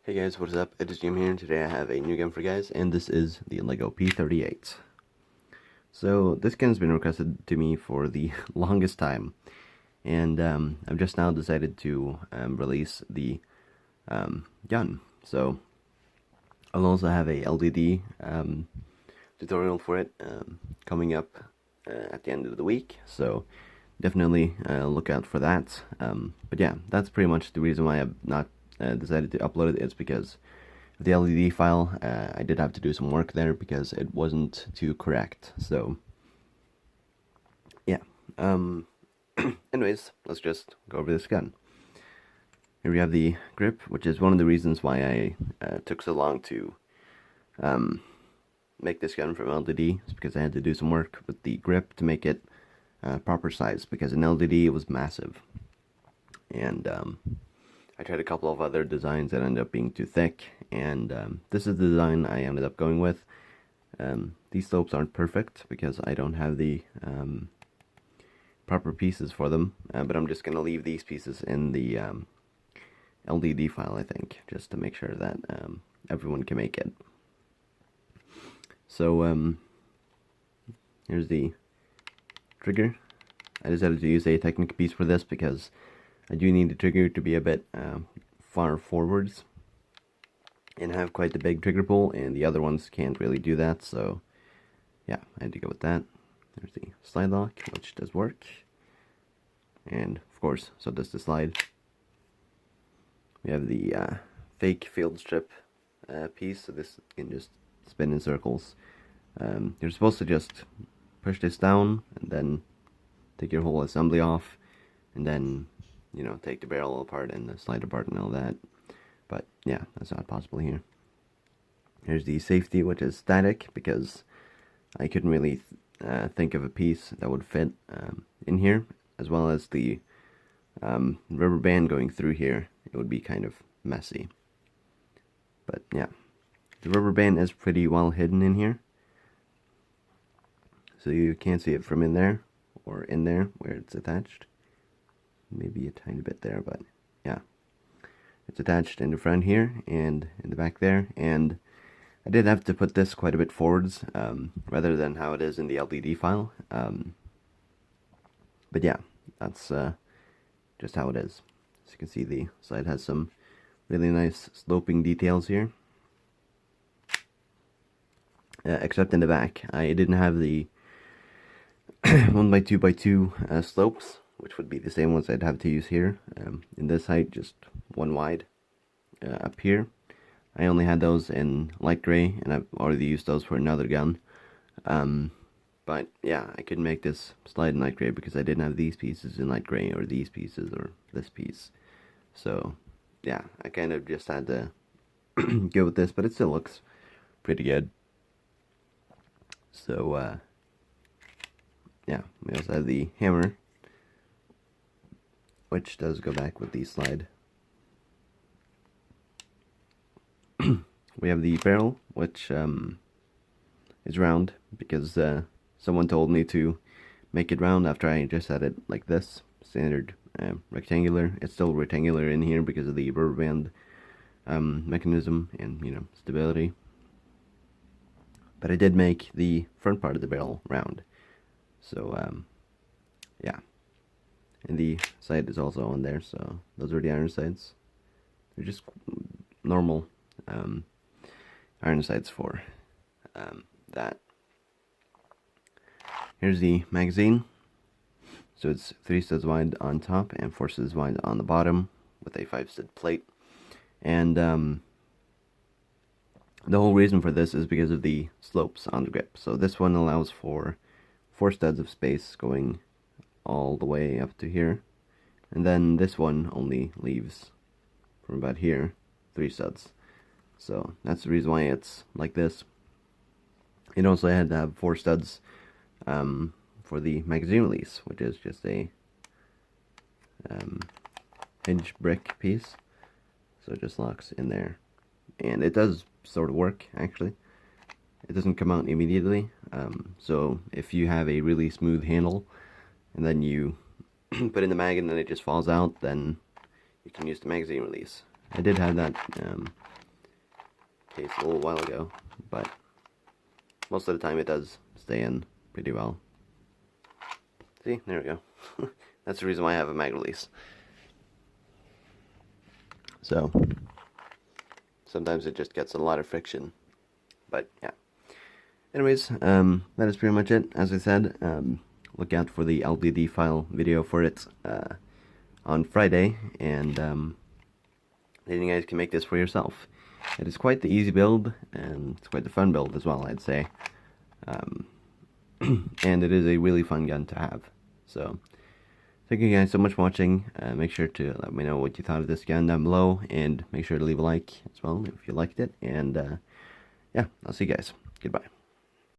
Hey guys, what is up? It is Jim here, and today I have a new game for you guys, and this is the Lego P38. So, this game has been requested to me for the longest time, and I've just now decided to release the gun. So, I'll also have a LDD tutorial for it coming up at the end of the week, so definitely look out for that. But yeah, that's pretty much the reason why I've not decided to upload it. It's because of the LED file. I did have to do some work there because it wasn't too correct. So yeah. Anyways, let's just go over this gun. Here we have the grip, which is one of the reasons why I took so long to make this gun from LDD. It's because I had to do some work with the grip to make it proper size, because in LDD it was massive. And I tried a couple of other designs that ended up being too thick, and this is the design I ended up going with. These slopes aren't perfect because I don't have the proper pieces for them, but I'm just going to leave these pieces in the LDD file, I think, just to make sure that everyone can make it. So here's the trigger. I decided to use a Technic piece for this because I do need the trigger to be a bit far forwards and have quite the big trigger pull, and the other ones can't really do that, so yeah, I had to go with that. There's the slide lock, which does work, and of course, so does the slide. We have the fake field strip piece, so this can just spin in circles. You're supposed to just push this down and then take your whole assembly off, and then, you know, take the barrel apart and the slide apart and all that. But yeah, that's not possible here. Here's the safety, which is static, because I couldn't really think of a piece that would fit in here, as well as the rubber band going through here. It would be kind of messy. But yeah, the rubber band is pretty well hidden in here, so you can't see it from in there or in there where it's attached. Maybe a tiny bit there, but yeah, it's attached in the front here and in the back there. And I did have to put this quite a bit forwards rather than how it is in the LDD file, but yeah, that's just how it is. As you can see, the side has some really nice sloping details here, except in the back. I didn't have the 1x2x2 slopes, which would be the same ones I'd have to use here. In this height, just one wide up here. I only had those in light gray, and I've already used those for another gun. But yeah, I couldn't make this slide in light gray because I didn't have these pieces in light gray, or these pieces, or this piece. So yeah, I kind of just had to go with this, but it still looks pretty good. So yeah, we also have the hammer, which does go back with the slide. We have the barrel, which is round because someone told me to make it round after I just had it like this, standard rectangular. It's still rectangular in here because of the rubber band mechanism and, you know, stability. But I did make the front part of the barrel round. So yeah, and the sight is also on there, so those are the iron sights. They're just normal iron sights for that. Here's the magazine. So it's 3 studs wide on top and 4 studs wide on the bottom with a 5 stud plate. And the whole reason for this is because of the slopes on the grip. So this one allows for 4 studs of space going all the way up to here, and then this one only leaves from about here 3 studs. So that's the reason why it's like this. It also had to have 4 studs for the magazine release, which is just a hinge brick piece, so it just locks in there, and it does sort of work actually. It doesn't come out immediately, so if you have a really smooth handle and then you put in the mag and then it just falls out, then you can use the magazine release. I did have that case a little while ago, but most of the time it does stay in pretty well. See, there we go. That's the reason why I have a mag release. So sometimes it just gets a lot of friction, but yeah. Anyways, that is pretty much it. As I said, look out for the LBD file video for it on Friday, and then you guys can make this for yourself. It is quite the easy build, and it's quite the fun build as well, I'd say. And it is a really fun gun to have. So, thank you guys so much for watching. Make sure to let me know what you thought of this gun down below, and make sure to leave a like as well if you liked it. And yeah, I'll see you guys. Goodbye.